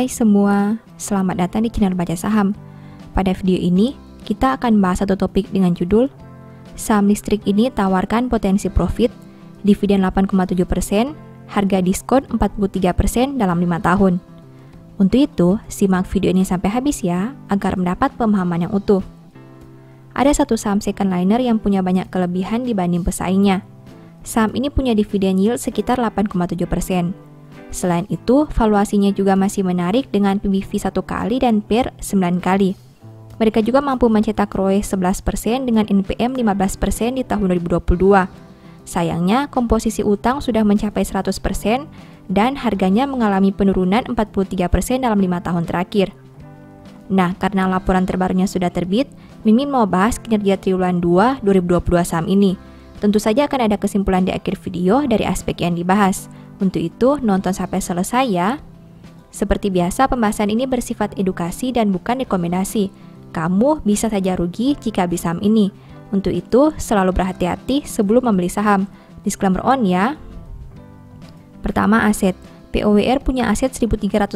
Hai semua, selamat datang di channel Baca Saham. Pada video ini, kita akan bahas satu topik dengan judul Saham listrik ini tawarkan potensi profit, dividen 8,7%, harga diskon 43% dalam 5 tahun. Untuk itu, simak video ini sampai habis ya, agar mendapat pemahaman yang utuh. Ada satu saham second liner yang punya banyak kelebihan dibanding pesaingnya. Saham ini punya dividen yield sekitar 8,7%. Selain itu, valuasinya juga masih menarik dengan PBV 1 kali dan PER 9 kali. Mereka juga mampu mencetak ROE 11% dengan NPM 15% di tahun 2022. Sayangnya, komposisi utang sudah mencapai 100% dan harganya mengalami penurunan 43% dalam 5 tahun terakhir. Nah, karena laporan terbarunya sudah terbit, Mimin mau bahas kinerja triwulan 2 2022 saham ini. Tentu saja akan ada kesimpulan di akhir video dari aspek yang dibahas. Untuk itu, nonton sampai selesai ya. Seperti biasa, pembahasan ini bersifat edukasi dan bukan rekomendasi. Kamu bisa saja rugi jika beli saham ini. Untuk itu, selalu berhati-hati sebelum membeli saham. Disclaimer on ya. Pertama, aset. POWR punya aset 1.389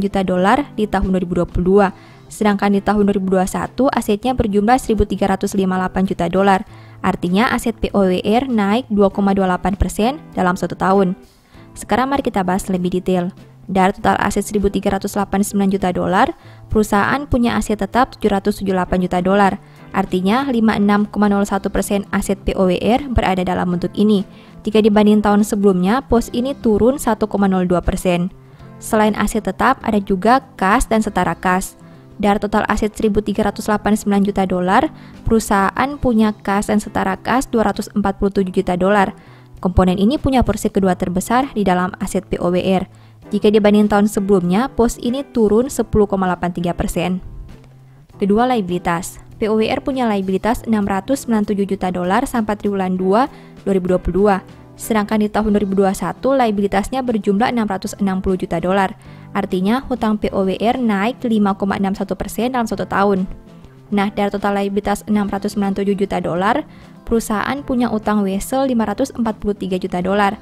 juta dolar di tahun 2022. Sedangkan di tahun 2021, asetnya berjumlah 1.358 juta dolar. Artinya, aset POWR naik 2,28% dalam 1 tahun. Sekarang mari kita bahas lebih detail. Dari total aset 1.389 juta dolar, perusahaan punya aset tetap 778 juta dolar. Artinya 56,01% aset POWR berada dalam bentuk ini. Jika dibanding tahun sebelumnya, pos ini turun 1,02%. Selain aset tetap, ada juga kas dan setara kas. Dari total aset 1.389 juta dolar, perusahaan punya kas dan setara kas 247 juta dolar. Komponen ini punya porsi kedua terbesar di dalam aset POWR. Jika dibanding tahun sebelumnya, pos ini turun 10,83%. Kedua, liabilitas. POWR punya liabilitas 697 juta dolar sampai triwulan 2 2022. Sedangkan di tahun 2021, liabilitasnya berjumlah 660 juta dolar. Artinya, hutang POWR naik 5,61% dalam 1 tahun. Nah, dari total liabilitas 697 juta dolar, perusahaan punya utang wesel 543 juta dolar.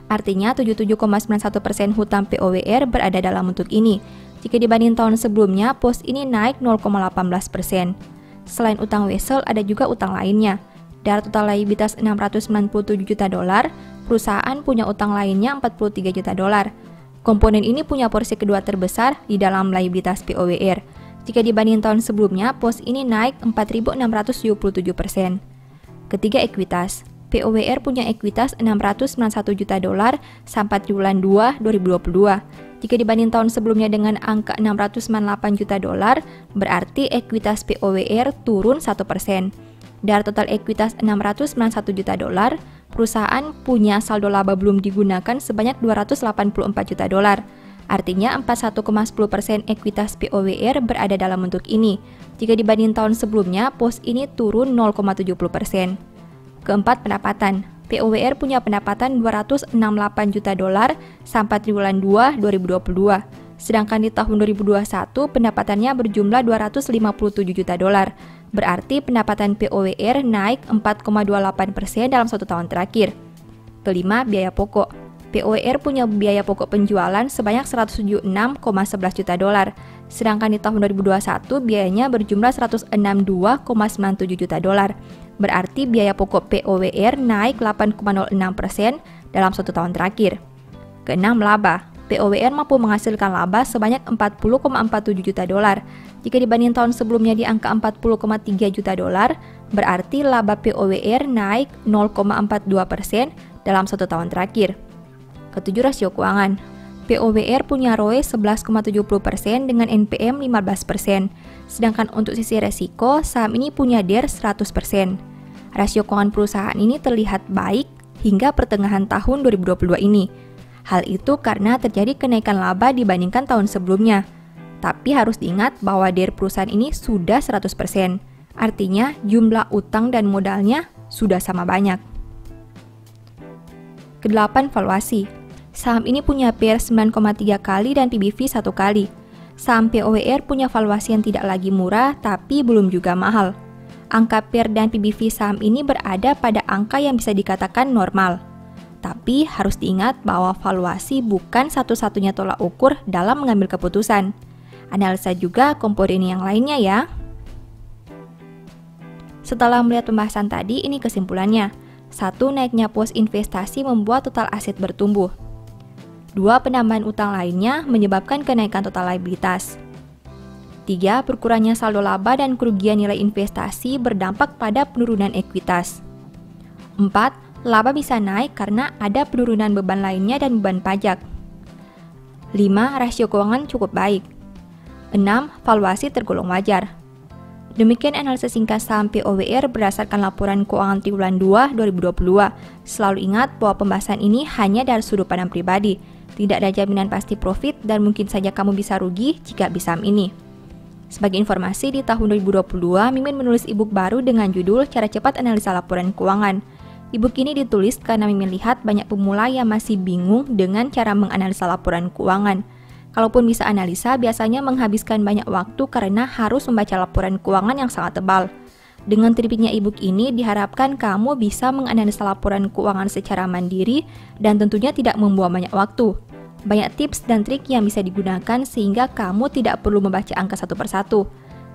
Artinya 77,91% hutang POWR berada dalam bentuk ini. Jika dibanding tahun sebelumnya, pos ini naik 0,18%. Selain utang wesel, ada juga utang lainnya. Dari total liabilitas 697 juta dolar, perusahaan punya utang lainnya 43 juta dolar. Komponen ini punya porsi kedua terbesar di dalam liabilitas POWR. Jika dibanding tahun sebelumnya, pos ini naik 4.677%. Ketiga, ekuitas. POWR punya ekuitas 691 juta dolar sampai triwulan 2 2022. Jika dibanding tahun sebelumnya dengan angka 698 juta dolar, berarti ekuitas POWR turun 1%. Dari total ekuitas 691 juta dolar, perusahaan punya saldo laba belum digunakan sebanyak 284 juta dolar. Artinya 41,10% ekuitas POWR berada dalam bentuk ini. Jika dibanding tahun sebelumnya, pos ini turun 0,70%. Keempat, pendapatan. POWR punya pendapatan 268 juta dolar sampai triwulan 2 2022. Sedangkan di tahun 2021, pendapatannya berjumlah 257 juta dolar. Berarti pendapatan POWR naik 4,28% dalam 1 tahun terakhir. Kelima, biaya pokok. POWR punya biaya pokok penjualan sebanyak 176,11 juta dolar. Sedangkan di tahun 2021, biayanya berjumlah 162,97 juta dolar. Berarti biaya pokok POWR naik 8,06% dalam 1 tahun terakhir. Keenam, laba. POWR mampu menghasilkan laba sebanyak 40,47 juta dolar. Jika dibanding tahun sebelumnya di angka 40,3 juta dolar, berarti laba POWR naik 0,42% dalam 1 tahun terakhir. Ketujuh, rasio keuangan. POWR punya ROE 11,70% dengan NPM 15%. Sedangkan untuk sisi resiko, saham ini punya DER 100%. Rasio keuangan perusahaan ini terlihat baik hingga pertengahan tahun 2022 ini. Hal itu karena terjadi kenaikan laba dibandingkan tahun sebelumnya. Tapi harus diingat bahwa DER perusahaan ini sudah 100%. Artinya jumlah utang dan modalnya sudah sama banyak. Kedelapan, valuasi. Saham ini punya PER 9,3 kali dan PBV 1 kali. Saham POWR punya valuasi yang tidak lagi murah tapi belum juga mahal. Angka PER dan PBV saham ini berada pada angka yang bisa dikatakan normal. Tapi harus diingat bahwa valuasi bukan satu-satunya tolak ukur dalam mengambil keputusan. Analisa juga komponen yang lainnya ya. Setelah melihat pembahasan tadi, ini kesimpulannya. 1. Naiknya pos investasi membuat total aset bertumbuh. 2. Penambahan utang lainnya menyebabkan kenaikan total liabilitas. 3. Berkurangnya saldo laba dan kerugian nilai investasi berdampak pada penurunan ekuitas. 4. Laba bisa naik karena ada penurunan beban lainnya dan beban pajak. 5. Rasio keuangan cukup baik. 6. Valuasi tergolong wajar. Demikian analisis singkat saham POWR berdasarkan laporan keuangan triwulan 2 2022. Selalu ingat bahwa pembahasan ini hanya dari sudut pandang pribadi. Tidak ada jaminan pasti profit dan mungkin saja kamu bisa rugi jika beli saham ini. Sebagai informasi, di tahun 2022, Mimin menulis e-book baru dengan judul Cara Cepat Analisa Laporan Keuangan. E-book ini ditulis karena Mimin lihat banyak pemula yang masih bingung dengan cara menganalisa laporan keuangan. Kalaupun bisa analisa, biasanya menghabiskan banyak waktu karena harus membaca laporan keuangan yang sangat tebal. Dengan terbitnya e-book ini, diharapkan kamu bisa menganalisa laporan keuangan secara mandiri dan tentunya tidak membuang banyak waktu. Banyak tips dan trik yang bisa digunakan sehingga kamu tidak perlu membaca angka satu persatu.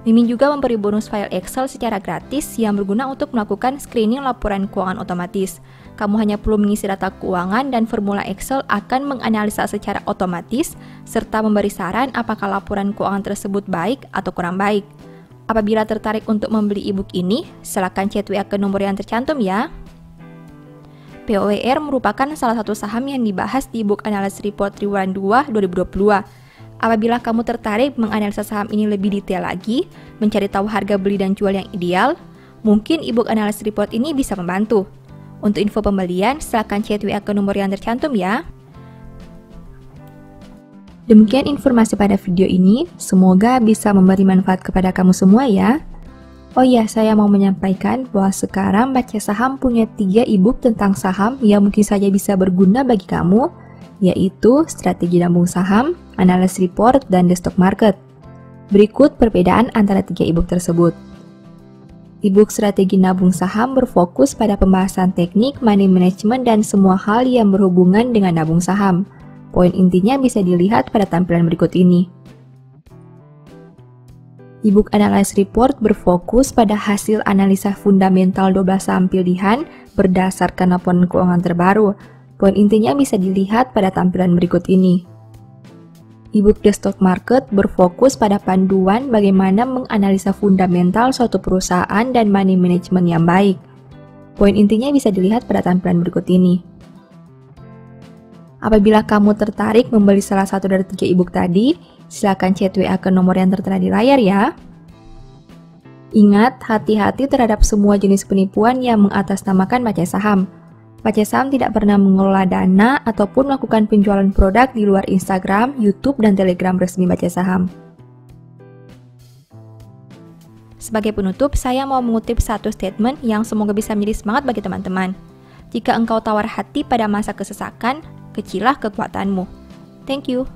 Mimin juga memberi bonus file Excel secara gratis yang berguna untuk melakukan screening laporan keuangan otomatis. Kamu hanya perlu mengisi data keuangan dan formula Excel akan menganalisa secara otomatis serta memberi saran apakah laporan keuangan tersebut baik atau kurang baik. Apabila tertarik untuk membeli e-book ini, silakan chat WA ke nomor yang tercantum ya. POWR merupakan salah satu saham yang dibahas di e-book Analysis Report Triwulan 2 2022. Apabila kamu tertarik menganalisa saham ini lebih detail lagi, mencari tahu harga beli dan jual yang ideal, mungkin e-book Analysis Report ini bisa membantu. Untuk info pembelian, silakan chat WA ke nomor yang tercantum ya. Demikian informasi pada video ini, semoga bisa memberi manfaat kepada kamu semua ya. Oh iya, saya mau menyampaikan bahwa sekarang Baca Saham punya 3 e-book tentang saham yang mungkin saja bisa berguna bagi kamu, yaitu Strategi Nabung Saham, Analysis Report, dan The Stock Market. Berikut perbedaan antara 3 e-book tersebut. E-book Strategi Nabung Saham berfokus pada pembahasan teknik, money management, dan semua hal yang berhubungan dengan nabung saham. Poin intinya bisa dilihat pada tampilan berikut ini. E-book Analysis Report berfokus pada hasil analisa fundamental 12 saham pilihan berdasarkan laporan keuangan terbaru. Poin intinya bisa dilihat pada tampilan berikut ini. E-book The Stock Market berfokus pada panduan bagaimana menganalisa fundamental suatu perusahaan dan money management yang baik. Poin intinya bisa dilihat pada tampilan berikut ini. Apabila kamu tertarik membeli salah satu dari 3 e-book tadi, silakan chat WA ke nomor yang tertera di layar ya. Ingat, hati-hati terhadap semua jenis penipuan yang mengatasnamakan baca saham. Baca Saham tidak pernah mengelola dana ataupun melakukan penjualan produk di luar Instagram, YouTube, dan Telegram resmi Baca Saham. Sebagai penutup, saya mau mengutip satu statement yang semoga bisa menjadi semangat bagi teman-teman. Jika engkau tawar hati pada masa kesesakan, kecilah kekuatanmu. Thank you.